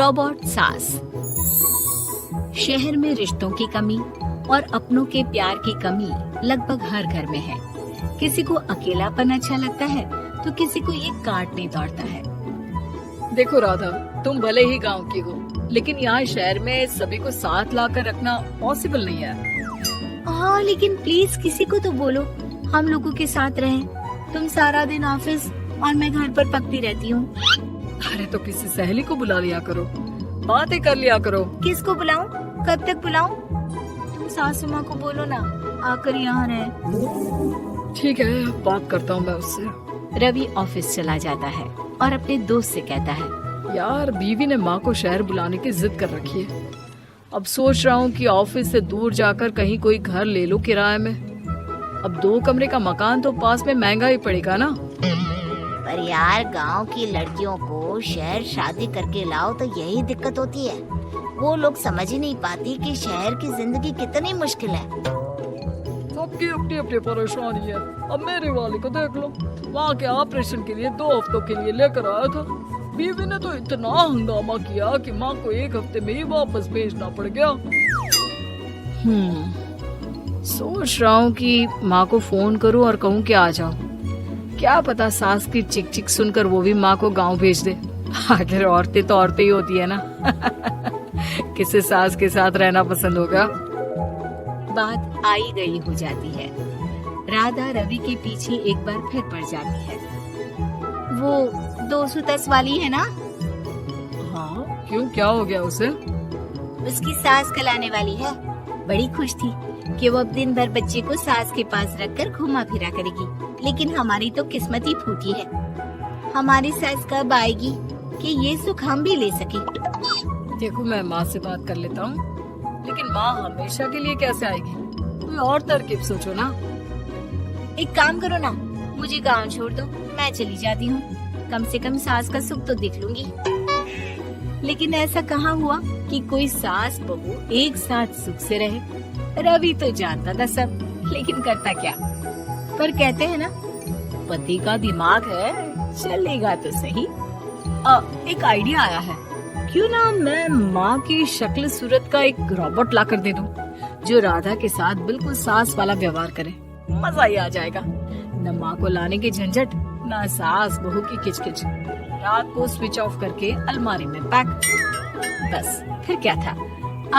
Robot सास। शहर में रिश्तों की कमी और अपनों के प्यार की कमी लगभग हर घर में है। किसी को अकेलापन अच्छा लगता है तो किसी को ये काटने दौड़ता है। देखो राधा, तुम भले ही गांव की हो, लेकिन यहाँ शहर में सभी को साथ लाकर रखना पॉसिबल नहीं है। हाँ, लेकिन प्लीज किसी को तो बोलो हम लोगों के साथ रहें। तुम सारा दिन ऑफिस और मैं घर पर पकती रहती हूँ। अरे तो किसी सहेली को बुला लिया करो, बातें कर लिया करो। किसको बुलाऊं? कब तक बुलाऊं? तुम सासू माँ को बोलो ना आकर यहाँ रहे। ठीक है, बात करता हूँ मैं उससे। रवि ऑफिस चला जाता है और अपने दोस्त से कहता है, यार बीवी ने माँ को शहर बुलाने की जिद कर रखी है। अब सोच रहा हूँ कि ऑफिस से दूर जाकर कहीं कोई घर ले लो किराए में। अब 2 कमरे का मकान तो पास में महंगा ही पड़ेगा ना। पर यार गांव की लड़कियों को शहर शादी करके लाओ तो यही दिक्कत होती है। वो लोग समझ ही नहीं पाती कि शहर की जिंदगी कितनी मुश्किल है। सबकी अपनी अपनी परेशानी है। अब मेरे वाले को देख लो, वहाँ के ऑपरेशन के लिए 2 हफ्तों के लिए लेकर आया था। बीवी ने तो इतना हंगामा किया कि माँ को 1 हफ्ते में ही वापस भेजना पड़ गया। सोच रहा हूँ कि माँ को फोन करूँ और कहूँ कि आ जाओ। क्या पता सास की चिक चिक सुनकर वो भी माँ को गांव भेज दे। आखिर औरतें तो औरतें ही होती है ना। किसे सास के साथ रहना पसंद होगा। बात आई गई हो जाती है। राधा रवि के पीछे एक बार फिर पड़ जाती है। वो 210 वाली है ना? हाँ, क्यों, क्या हो गया उसे? उसकी सास कलाने वाली है। बड़ी खुश थी कि वो अब दिन भर बच्चे को सास के पास रखकर घुमा फिरा करेगी। लेकिन हमारी तो किस्मत ही फूटी है। हमारी सास कब आएगी कि ये सुख हम भी ले सके। देखो, मैं माँ से बात कर लेता हूँ, लेकिन माँ हमेशा के लिए कैसे आएगी? कोई और तरकीब सोचो ना। एक काम करो ना, मुझे गांव छोड़ दो, मैं चली जाती हूँ। कम से कम सास का सुख तो देख लूंगी। लेकिन ऐसा कहाँ हुआ कि कोई सास बहू एक साथ सुख से रहे। रवि तो जानता था सब, लेकिन करता क्या। पर कहते हैं ना, पति का दिमाग है, चलेगा तो सही। एक आइडिया आया है। क्यों ना मैं माँ की शक्ल सूरत का एक रोबोट ला कर दे दूं, जो राधा के साथ बिल्कुल सास वाला व्यवहार करे। मजा ही आ जाएगा। न माँ को लाने की झंझट, न सास बहू की किचकिच। रात को स्विच ऑफ करके अलमारी में पैक। बस फिर क्या था।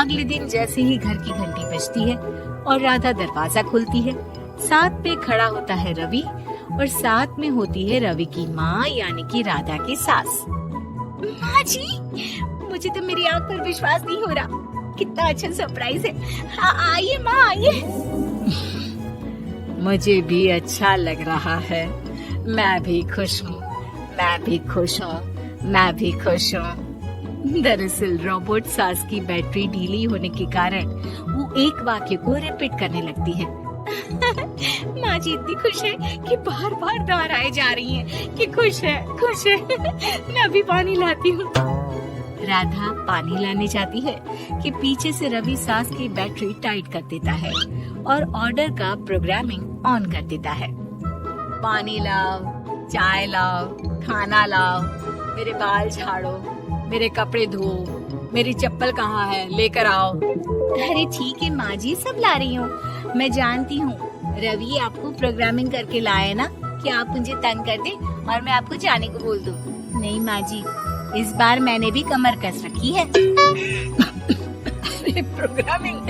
अगले दिन जैसे ही घर की घंटी बजती है और राधा दरवाजा खोलती है, साथ पे खड़ा होता है रवि और साथ में होती है रवि की माँ यानी कि राधा की सास। माँ जी, मुझे तो मेरी आँख पर विश्वास नहीं हो रहा। कितना अच्छा सरप्राइज है। हाँ, आइए माँ, आइए। मुझे भी अच्छा लग रहा है। मैं भी खुश हूँ, मैं भी खुश हूँ, मैं भी खुश हूँ। दरअसल रोबोट सास की बैटरी ढीली होने के कारण वो एक वाक्य को रिपीट करने लगती है। माँ जी इतनी खुश है कि बार बार दोहराए जा रही हैं कि खुश है, खुश है। मैं अभी पानी लाती हूँ। राधा पानी लाने जाती है कि पीछे से रवि सास की बैटरी टाइट कर देता है और ऑर्डर का प्रोग्रामिंग ऑन कर देता है। पानी लाओ, चाय लाओ, खाना लाओ, मेरे बाल झाड़ो, मेरे कपड़े धो, मेरी चप्पल कहाँ है, लेकर आओ। अरे ठीक है माँ जी, सब ला रही हूँ। मैं जानती हूँ रवि आपको प्रोग्रामिंग करके लाया ना कि आप मुझे तंग कर दे और मैं आपको जाने को बोल दूँ। नहीं माँ जी, इस बार मैंने भी कमर कस रखी है। प्रोग्रामिंग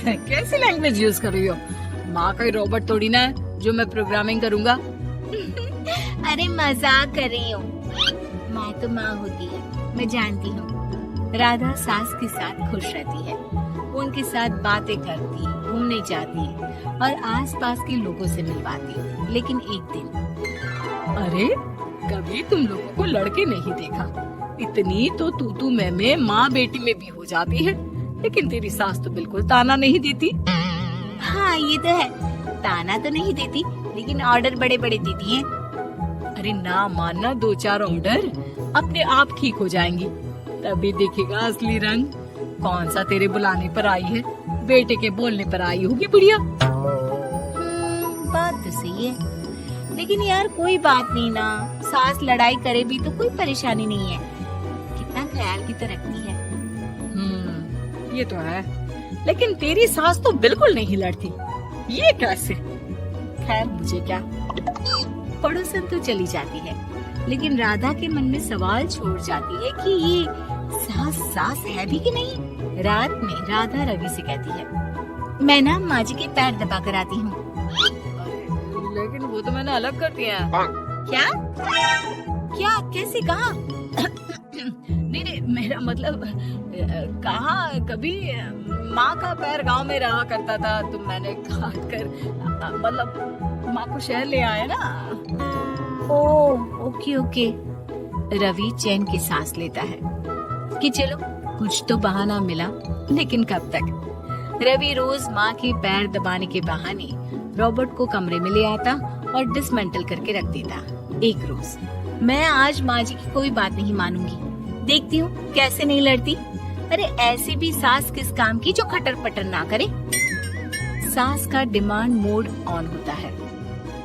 कैसी लैंग्वेज यूज कर रही हो? माँ का रोबोट थोड़ी ना है जो मैं प्रोग्रामिंग करूँगा। अरे मजाक कर रही हूँ। माँ तो माँ होती है, मैं जानती हूँ। राधा सास के साथ खुश रहती है। वो उनके साथ बातें करती, घूमने जाती और आसपास के लोगों से मिलवाती। लेकिन एक दिन, अरे कभी तुम लोगों को लड़के नहीं देखा। इतनी तो तू मैं माँ बेटी में भी हो जाती है, लेकिन तेरी सास तो बिल्कुल ताना नहीं देती। हाँ ये तो है, ताना तो नहीं देती, लेकिन ऑर्डर बड़े बड़े देती है। अरे ना मानना, 2-4 ऑर्डर अपने आप ठीक हो जाएंगी। तभी देखेगा असली रंग। कौन सा तेरे बुलाने पर आई है, बेटे के बोलने पर आई होगी बुढ़िया। बात तो सही है, लेकिन यार कोई बात नहीं ना। सास लड़ाई करे भी तो कोई परेशानी नहीं है। अपना ख्याल भी तो रखती है। ये तो है, लेकिन तेरी सास तो बिल्कुल नहीं लड़ती, ये कैसे? खैर मुझे क्या। पड़ोसन तो चली जाती है, लेकिन राधा के मन में सवाल छोड़ जाती है कि ये सास है भी कि नहीं। रात में राधा रवि से कहती है, मैं ना माँ जी के पैर दबा कर आती हूँ। लेकिन वो तो मैंने अलग कर दिया है। क्या क्या कैसे कहा? नहीं, मेरा मतलब कहा कभी माँ का पैर गांव में रहा करता था, तो मैंने काट कर मतलब माँ को शहर ले आया ना। Okay okay. रवि चैन की सांस लेता है कि चलो कुछ तो बहाना मिला, लेकिन कब तक? रवि रोज माँ के पैर दबाने के बहाने रॉबर्ट को कमरे में ले आता और डिसमेंटल करके रख देता। एक रोज, मैं आज माँ जी की कोई बात नहीं मानूंगी, देखती हूँ कैसे नहीं लड़ती। अरे ऐसी भी सास किस काम की जो खटर पटर ना करे। सास का डिमांड मोड ऑन होता है।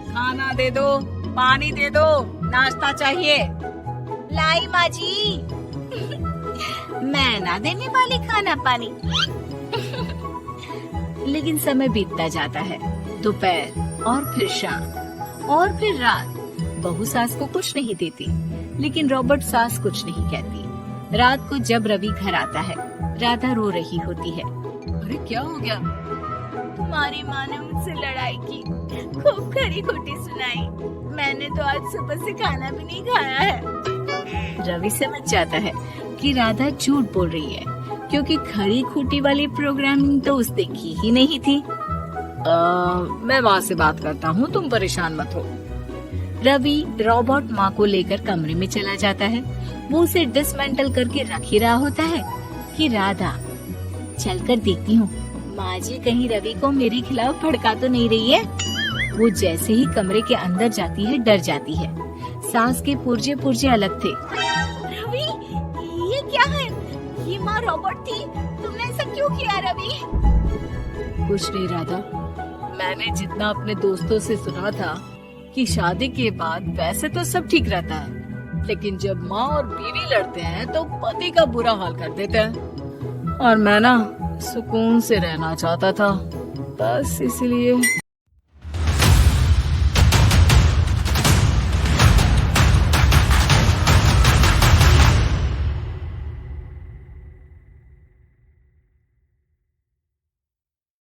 खाना दे दो, पानी दे दो, नाश्ता चाहिए। लाई माँ जी। मैं ना देने वाली खाना पानी। लेकिन समय बीतता जाता है, दोपहर और फिर शाम और फिर रात। बहू सास को कुछ नहीं देती, लेकिन रॉबर्ट सास कुछ नहीं कहती। रात को जब रवि घर आता है, राधा रो रही होती है। अरे क्या हो गया? तुम्हारी माँ ने मुझसे लड़ाई की, खूब खरी खोटी सुनाई। मैंने तो आज सुबह से खाना भी नहीं खाया है। रवि समझ जाता है कि राधा झूठ बोल रही है, क्योंकि खरी खोटी वाली प्रोग्रामिंग तो उसने की ही नहीं थी। मैं माँ से बात करता हूँ, तुम परेशान मत हो। रवि रॉबर्ट माँ को लेकर कमरे में चला जाता है। वो उसे डिसमेंटल करके रख ही रहा होता है कि राधा, चलकर देखती हूँ माँ जी कहीं रवि को मेरे खिलाफ भड़का तो नहीं रही है। वो जैसे ही कमरे के अंदर जाती है, डर जाती है। सास के पुर्जे पुर्जे अलग थे। रवि, ये क्या है? ये माँ रॉबर्ट थी, तुमने ऐसा क्यों किया रवि? कुछ नहीं राधा, मैंने जितना अपने दोस्तों से सुना था कि शादी के बाद वैसे तो सब ठीक रहता है, लेकिन जब माँ और बीवी लड़ते हैं तो पति का बुरा हाल कर देते हैं। और मैं ना सुकून से रहना चाहता था, बस इसलिए।